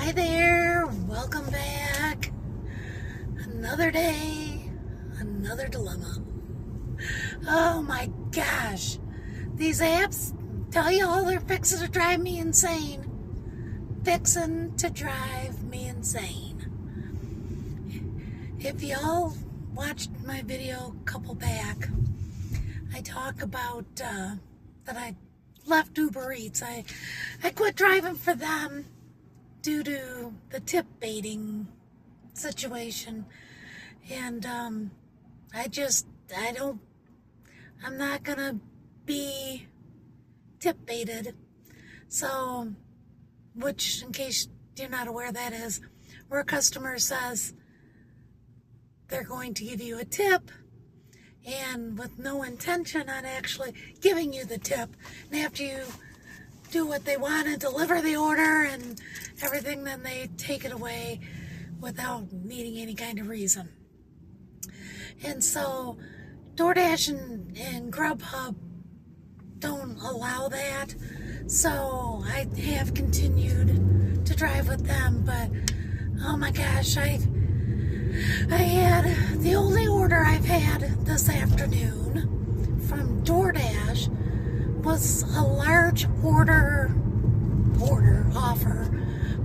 Hi there, welcome back. Another day, another dilemma. Oh my gosh, these apps tell you all they're fixing to drive me insane. Fixing to drive me insane. If y'all watched my video a couple back, I talk about that I left Uber Eats. I quit driving for them due to the tip baiting situation. And I'm not gonna be tip baited. So, which, in case you're not aware, that is where a customer says they're going to give you a tip and with no intention on actually giving you the tip. And after you do what they want and deliver the order and everything, then they take it away without needing any kind of reason. And so DoorDash and Grubhub don't allow that. So I have continued to drive with them, but oh my gosh, I had the only order I've had this afternoon from DoorDash was a large order offer,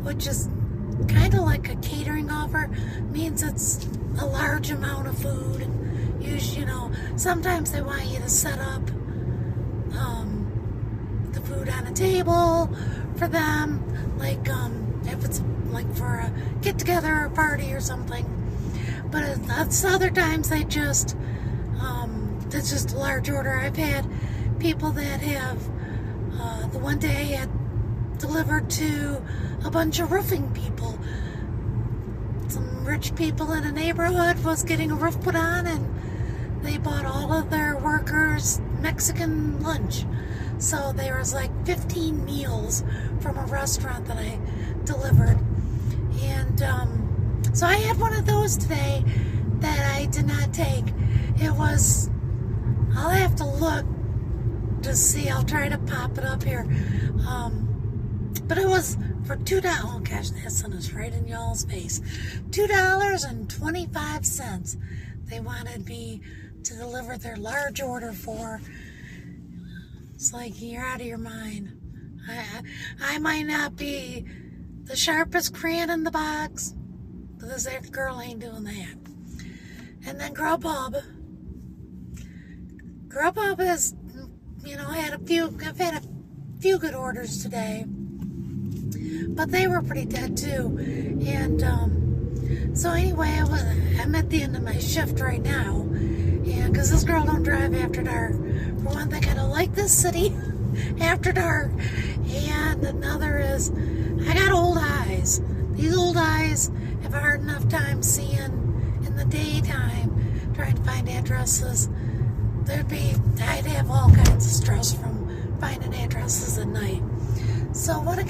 which is kind of like a catering offer. Means it's a large amount of food. Sometimes they want you to set up the food on a table for them, like if it's like for a get together or party or something. But other times it's just a large order. I've had people that have the one day I had delivered to a bunch of roofing people. Some rich people in a neighborhood was getting a roof put on, and they bought all of their workers Mexican lunch. So there was like 15 meals from a restaurant that I delivered. And so I had one of those today that I did not take. I'll have to look to see. I'll try to pop it up here. But it was for $2. Oh gosh, that sun is right in y'all's face. $2.25. They wanted me to deliver their large order for. It's like, you're out of your mind. I might not be the sharpest crayon in the box, but this girl ain't doing that. And then Grubhub is, I've had a few good orders today, but they were pretty dead too. And so anyway, I'm at the end of my shift right now, and because this girl don't drive after dark. For one thing, I don't like this city after dark, and another is I got old eyes. These old eyes have a hard enough time seeing in the daytime, trying to find addresses. I'd have all kinds of stress from finding addresses at night. So when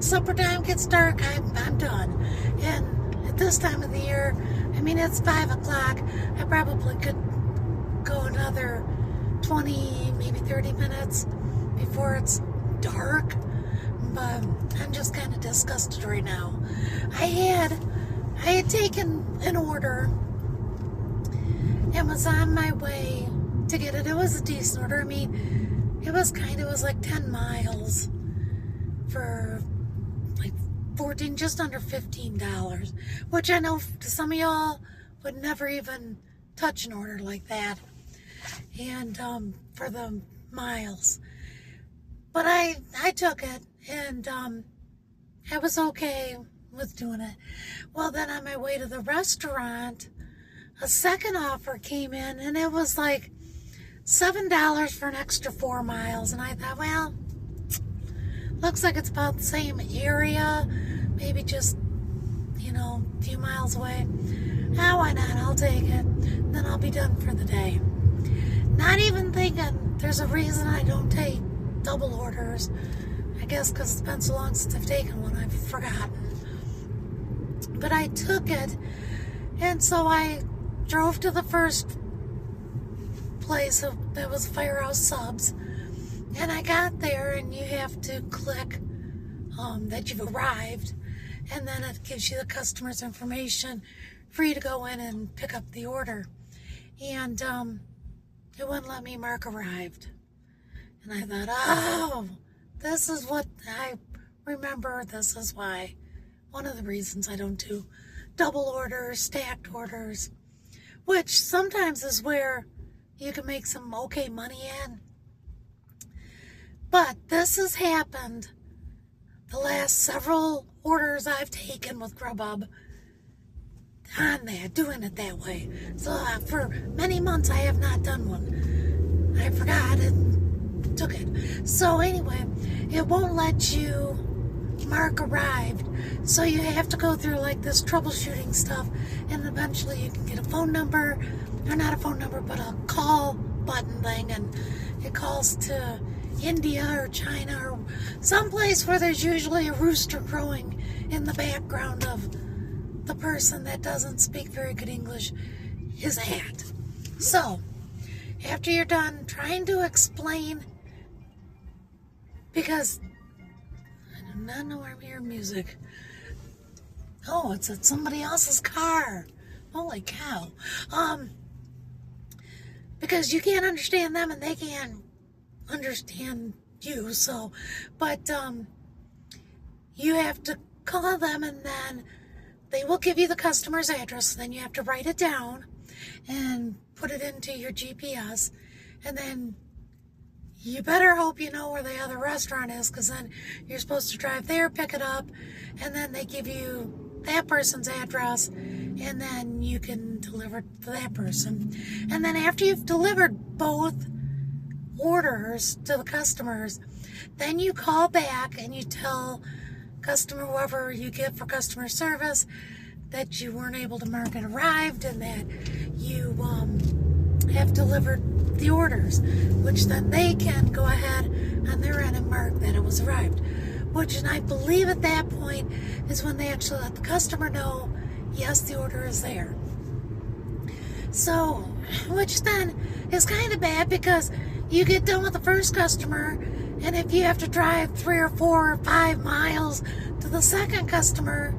supper time gets dark, I'm done. And at this time of the year, it's 5 o'clock. I probably could go another 20, maybe 30 minutes before it's dark. But I'm just kind of disgusted right now. I had taken an order and was on my way to get it. It was a decent order. It was like 10 miles for like 14, just under $15, which I know some of y'all would never even touch an order like that. And for the miles. But I took it, and I was okay with doing it. Well, then on my way to the restaurant, a second offer came in, and it was like $7 for an extra 4 miles. And I thought, well, looks like it's about the same area, maybe just, a few miles away. Why not? I'll take it. Then I'll be done for the day. Not even thinking there's a reason I don't take double orders. I guess because it's been so long since I've taken one, I've forgotten. But I took it, and so I drove to the first place that was Firehouse Subs, and I got there, and you have to click that you've arrived, and then it gives you the customer's information for you to go in and pick up the order. And it wouldn't let me mark arrived. And I thought, oh, this is what I remember. This is why, one of the reasons I don't do double orders, stacked orders, which sometimes is where you can make some okay money in. But this has happened the last several orders I've taken with Grubhub on that, doing it that way. So for many months I have not done one. I forgot and took it. So anyway, it won't let you mark arrived. So you have to go through like this troubleshooting stuff, and eventually you can get a phone number, or not a phone number, but a call button thing, and it calls to India or China or someplace where there's usually a rooster crowing in the background of the person that doesn't speak very good English is at. So, after you're done trying to explain, because I do not know where I'm hearing music. Oh, it's at somebody else's car. Holy cow. Because you can't understand them and they can't understand you, so, but you have to call them, and then they will give you the customer's address. Then you have to write it down and put it into your GPS, and then you better hope you know where the other restaurant is, because then you're supposed to drive there, pick it up, and then they give you that person's address, and then you can deliver to that person. And then after you've delivered both orders to the customers, then you call back and you tell customer, whoever you get for customer service, that you weren't able to mark it arrived, and that you have delivered the orders, which then they can go ahead on their end and mark that it was arrived, which, and I believe at that point is when they actually let the customer know, yes, the order is there. So, which then is kind of bad, because you get done with the first customer, and if you have to drive 3 or 4 or 5 miles to the second customer,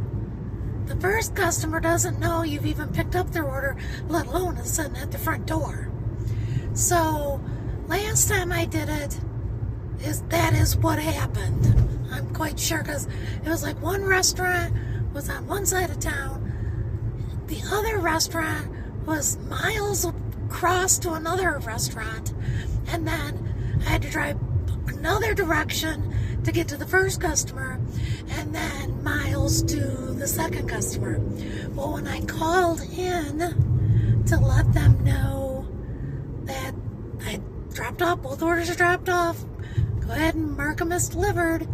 the first customer doesn't know you've even picked up their order, let alone is sitting at the front door. So, last time I did it, that is what happened. I'm quite sure, because it was like one restaurant was on one side of town, the other restaurant was miles across to another restaurant, and then I had to drive another direction to get to the first customer, and then miles to the second customer. Well, when I called in to let them know that I dropped off, both orders are dropped off, go ahead and mark them as delivered,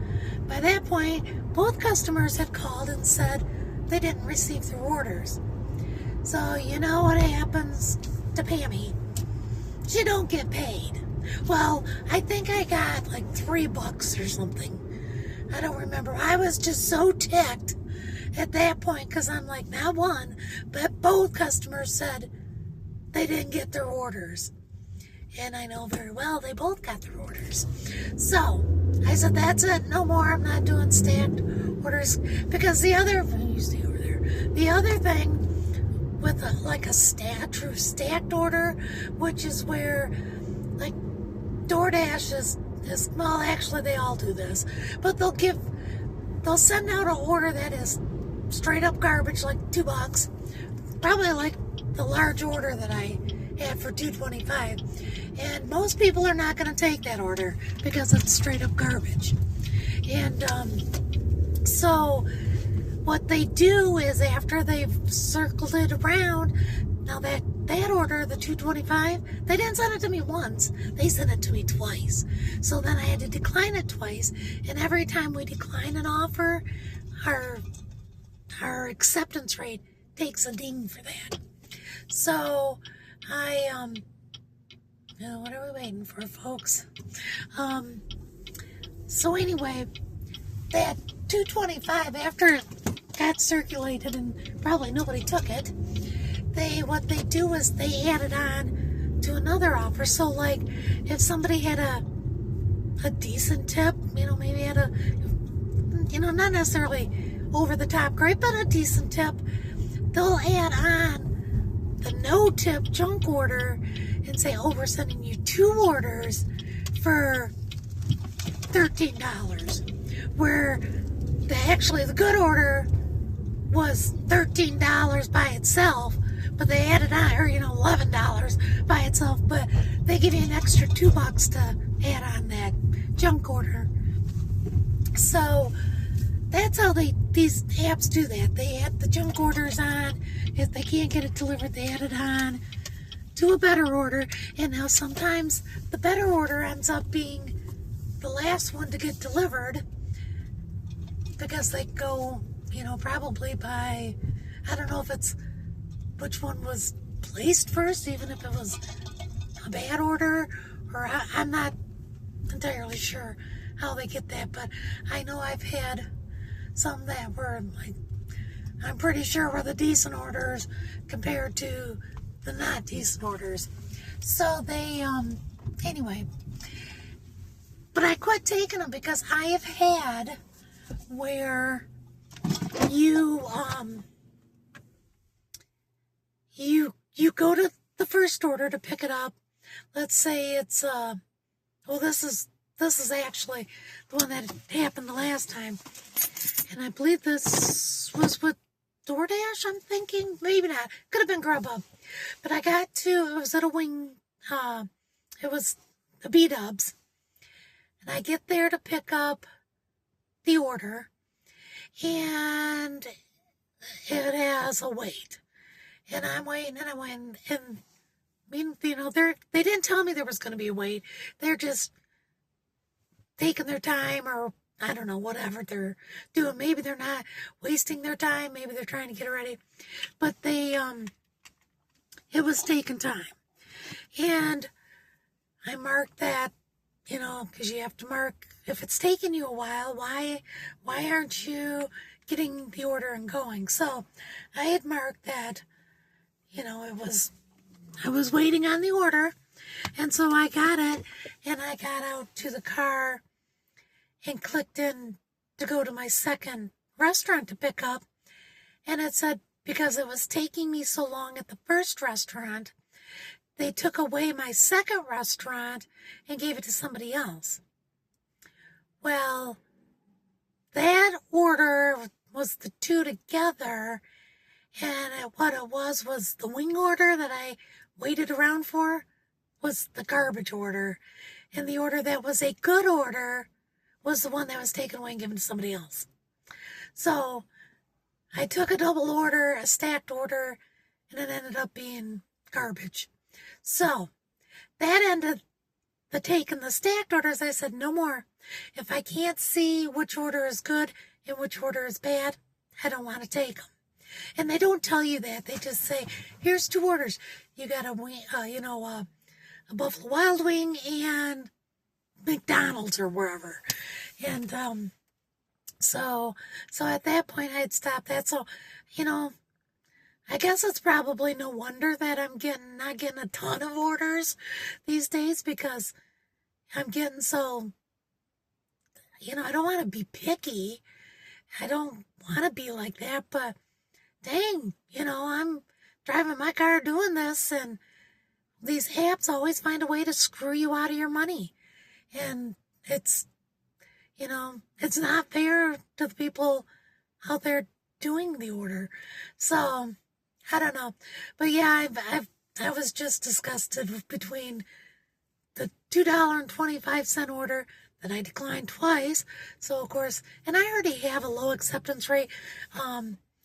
by that point, both customers had called and said they didn't receive their orders. So, you know what happens to Pammy? She don't get paid. Well, I think I got like $3 or something. I don't remember. I was just so ticked at that point, because I'm like, not one, but both customers said they didn't get their orders. And I know very well they both got their orders. So, I said, that's it, no more. I'm not doing stacked orders, because the other thing with a true stacked order, which is where, like, DoorDash is, well, actually they all do this, but they'll send out an order that is straight up garbage, like $2, probably like the large order that I had for $2.25, and most people are not going to take that order because it's straight up garbage. And so what they do is, after they've circled it around, now that order, the $2.25, they didn't send it to me once, they sent it to me twice. So then I had to decline it twice, and every time we decline an offer, our acceptance rate takes a ding for that. So what are we waiting for, folks? So anyway, that $2.25, after it got circulated and probably nobody took it, what they do is they add it on to another offer. So, like, if somebody had a decent tip, maybe had not necessarily over the top great, but a decent tip, they'll add on the no tip junk order and say, oh, we're sending you 2 orders for $13, where the good order was $13 by itself, but they added on, or $11 by itself, but they give you an extra $2 to add on that junk order. So that's how these apps do that. They add the junk orders on. If they can't get it delivered, they add it on to a better order. And now sometimes the better order ends up being the last one to get delivered, because they go, probably by, I don't know if it's which one was placed first, even if it was a bad order, or I'm not entirely sure how they get that, but I know I've had some that were I'm pretty sure were the decent orders compared to the not decent orders. So they, anyway, but I quit taking them because I have had where you go to the first order to pick it up. Let's say it's this is actually the one that happened the last time, and I believe this was with DoorDash. I'm thinking maybe not. Could have been Grubhub, but I got to. It was at a wing. It was a B-Dubs, and I get there to pick up the order, and it has a wait. And I'm waiting, and I'm waiting, and they didn't tell me there was going to be a wait. They're just taking their time, or I don't know, whatever they're doing. Maybe they're not wasting their time. Maybe they're trying to get it ready. But it was taking time. And I marked that, because you have to mark, if it's taking you a while, why aren't you getting the order and going? So I had marked that, I was waiting on the order, and so I got it, and I got out to the car and clicked in to go to my second restaurant to pick up, and it said, because it was taking me so long at the first restaurant, they took away my second restaurant and gave it to somebody else. Well, that order was the 2 together, and what it was the wing order that I waited around for was the garbage order, and the order that was a good order was the one that was taken away and given to somebody else. So I took a double order, a stacked order, and it ended up being garbage. So that ended the taking the stacked orders. I said, no more. If I can't see which order is good and which order is bad, I don't want to take them. And they don't tell you that. They just say, here's 2 orders. You got a Buffalo Wild Wing and McDonald's or wherever. And so at that point I had stopped that. So, I guess it's probably no wonder that I'm not getting a ton of orders these days, because I'm getting so, I don't want to be picky. I don't want to be like that, but dang, I'm driving my car doing this, and these apps always find a way to screw you out of your money. And it's not fair to the people out there doing the order. So, I don't know. But yeah, I was just disgusted between the $2.25 order that I declined twice. So, of course, and I already have a low acceptance rate.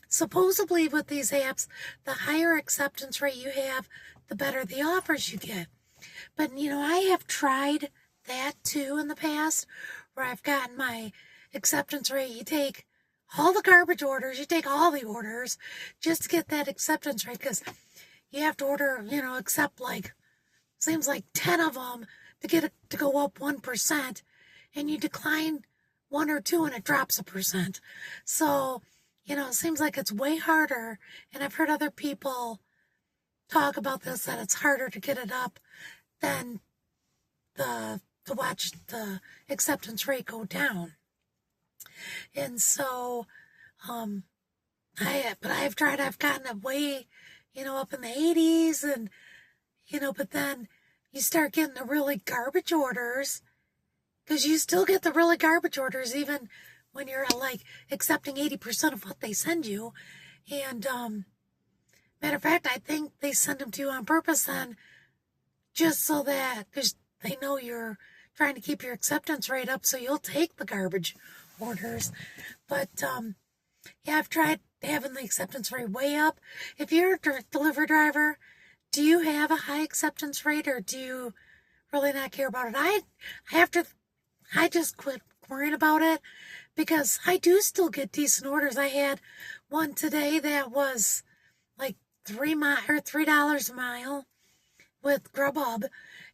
Supposedly with these apps, the higher acceptance rate you have, the better the offers you get. But, I have tried that too in the past, where I've gotten my acceptance rate. You take all the garbage orders, you take all the orders just to get that acceptance rate, because you have to order, accept seems like 10 of them to get it to go up 1%, and you decline 1 or 2 and it drops 1%. So, it seems like it's way harder, and I've heard other people talk about this, that it's harder to get it up than to watch the acceptance rate go down. And so, I've tried, I've gotten it way, up in the 80s and, but then you start getting the really garbage orders because you still get the really garbage orders even when you're like accepting 80% of what they send you. And, matter of fact, I think they send them to you on purpose then just so that, because they know you're trying to keep your acceptance rate up so you'll take the garbage orders. But, yeah, I've tried having the acceptance rate way up. If you're a delivery driver, do you have a high acceptance rate or do you really not care about it? I just quit worrying about it because I do still get decent orders. I had one today that was like $3 a mile with Grubhub.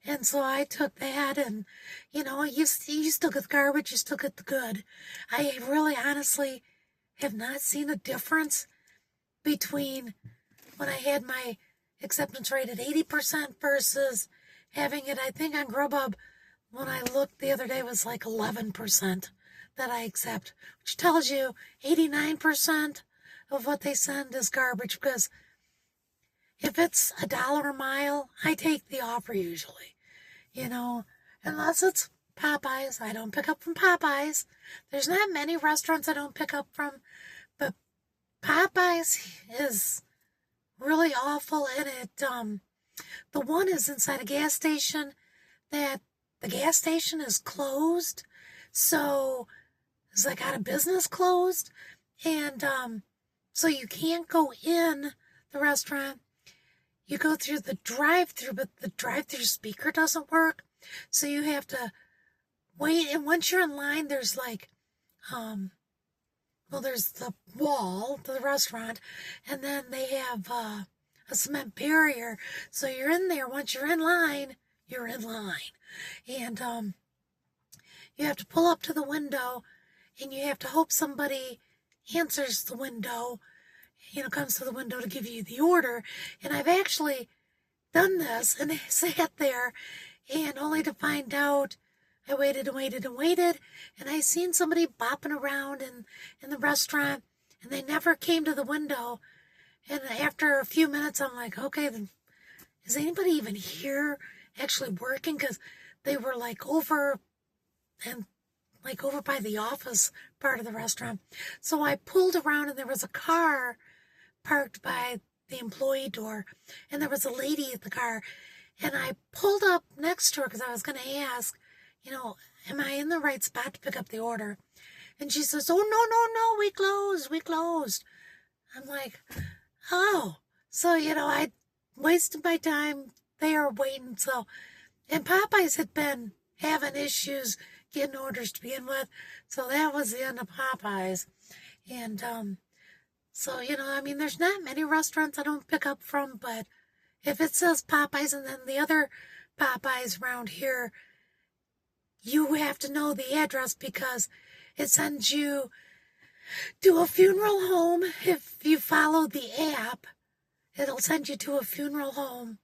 And so I took that and, you still get the garbage, you still get the good. I really honestly have not seen a difference between when I had my acceptance rate at 80% versus having it, I think on Grubhub, when I looked the other day, was like 11% that I accept, which tells you 89% of what they send is garbage because if it's $1 a mile, I take the offer usually, unless it's Popeyes. I don't pick up from Popeyes. There's not many restaurants I don't pick up from, but Popeyes is really awful and it, the one is inside a gas station that the gas station is closed. So it's like out of business closed. And, so you can't go in the restaurant. You go through the drive-thru, but the drive-thru speaker doesn't work. So you have to wait. And once you're in line, there's like, there's the wall to the restaurant, and then they have a cement barrier. So you're in there. Once you're in line, you're in line. And you have to pull up to the window, and you have to hope somebody answers the window, comes to the window to give you the order. And I've actually done this and sat there and only to find out I waited and waited and waited, and I seen somebody bopping around in the restaurant, and they never came to the window. And after a few minutes, I'm like, okay, then is anybody even here actually working? Because they were like over by the office part of the restaurant. So I pulled around, and there was a car parked by the employee door, and there was a lady at the car, and I pulled up next to her because I was going to ask, am I in the right spot to pick up the order? And she says, oh, no, we closed. I'm like, oh. So, I wasted my time there waiting. So, and Popeyes had been having issues getting orders to begin with. So that was the end of Popeyes. And, so, there's not many restaurants I don't pick up from, but if it says Popeyes and then the other Popeyes around here, you have to know the address because it sends you to a funeral home. If you follow the app, it'll send you to a funeral home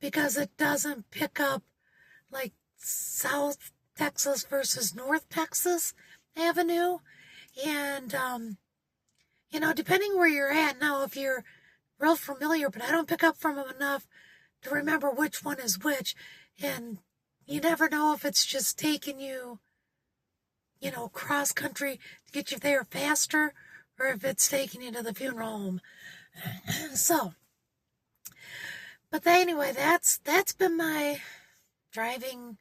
because it doesn't pick up like South Texas versus North Texas Avenue. And, depending where you're at now, if you're real familiar, but I don't pick up from them enough to remember which one is which. And you never know if it's just taking you, cross country to get you there faster or if it's taking you to the funeral home. So, but anyway, that's been my driving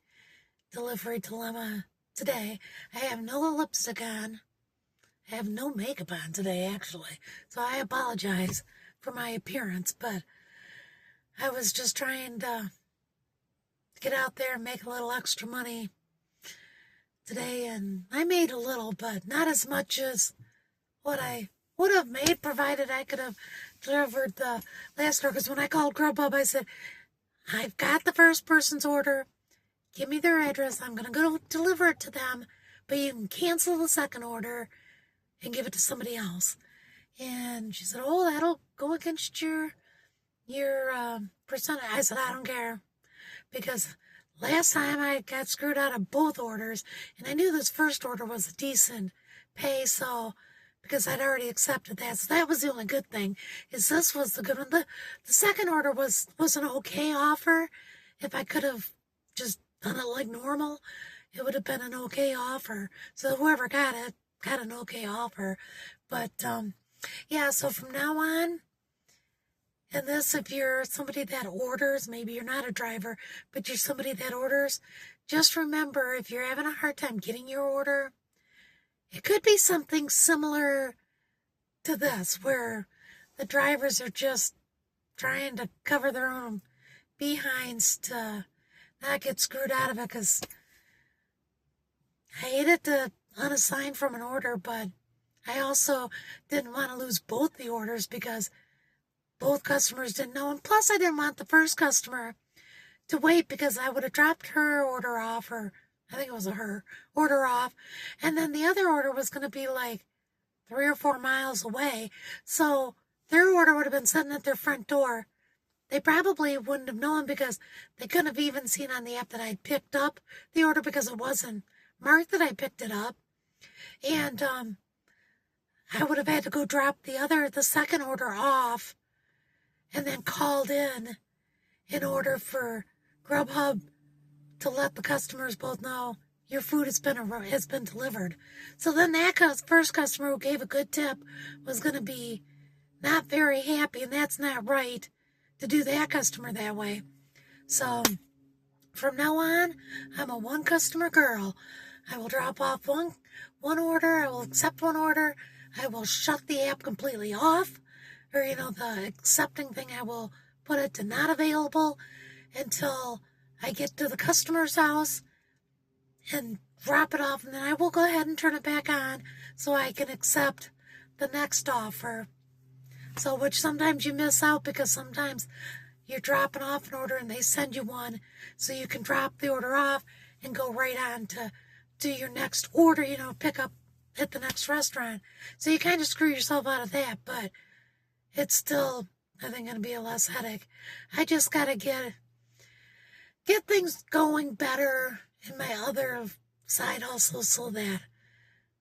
delivery dilemma today. I have no lipstick on. I have no makeup on today, actually. So I apologize for my appearance, but I was just trying to get out there and make a little extra money today, and I made a little, but not as much as what I would have made provided I could have delivered the last order. Because when I called Grubhub, I said, I've got the first person's order. Give me their address. I'm going to go deliver it to them, but you can cancel the second order and give it to somebody else. And she said, oh, that'll go against your percentage. I said, I don't care. Because last time I got screwed out of both orders, and I knew this first order was a decent pay, so because I'd already accepted that. So that was the only good thing, is this was the good one. The second order was an okay offer. If I could have just done it like normal, it would have been an okay offer. So whoever got it got an okay offer. But yeah, so from now on, and this, if you're somebody that orders, maybe you're not a driver, but you're somebody that orders, just remember, if you're having a hard time getting your order, it could be something similar to this, where the drivers are just trying to cover their own behinds to not get screwed out of it, because I hated to unassign from an order, but I also didn't want to lose both the orders because both customers didn't know. And plus, I didn't want the first customer to wait, because I would have dropped her order off, or I think it was her order off. And then the other order was going to be like 3 or 4 miles away. So their order would have been sitting at their front door. They probably wouldn't have known, because they couldn't have even seen on the app that I'd picked up the order, because it wasn't marked that I picked it up. And I would have had to go drop the second order off, and then called in order for Grubhub to let the customers both know your food has been delivered. So then that first customer who gave a good tip was going to be not very happy, and that's not right to do that customer that way. So from now on, I'm a one customer girl. I will drop off one order. I will accept one order. I will shut the app completely off, or the accepting thing, I will put it to not available until I get to the customer's house and drop it off, and then I will go ahead and turn it back on so I can accept the next offer. So, which sometimes you miss out, because sometimes you're dropping off an order and they send you one, so you can drop the order off and go right on to do your next order, pick up at the next restaurant. So you kind of screw yourself out of that, but it's still, I think, going to be a less headache. I just got to get things going better in my other side also, so that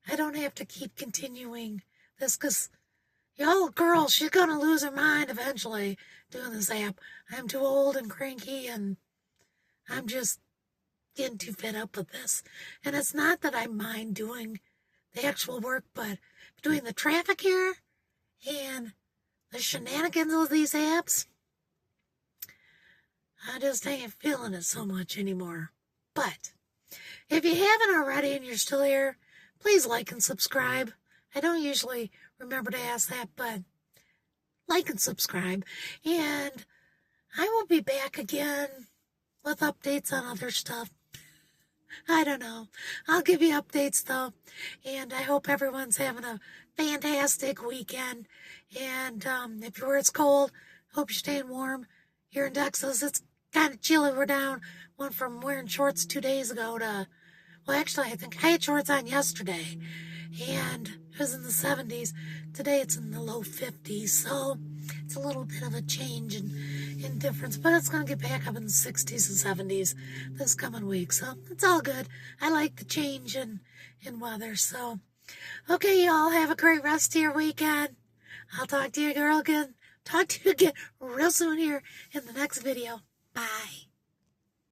I don't have to keep continuing this, because y'all, girl, she's going to lose her mind eventually doing this app. I'm too old and cranky, and I'm just getting too fed up with this. And it's not that I mind doing the actual work, but between the traffic here and the shenanigans of these apps, I just ain't feeling it so much anymore. But if you haven't already and you're still here, please like and subscribe. I don't usually remember to ask that, but like and subscribe. And I will be back again with updates on other stuff. I don't know. I'll give you updates, though. And I hope everyone's having a fantastic weekend. And if where it's cold, hope you're staying warm. Here in Texas, it's kind of chilly. Went from wearing shorts 2 days ago to, well, actually, I think I had shorts on yesterday, and it was in the 70s. Today it's in the low 50s, so it's a little bit of a change in difference, but it's going to get back up in the 60s and 70s this coming week, so it's all good. I like the change in weather, so okay, y'all, have a great rest of your weekend. I'll talk to you again real soon here in the next video. Bye.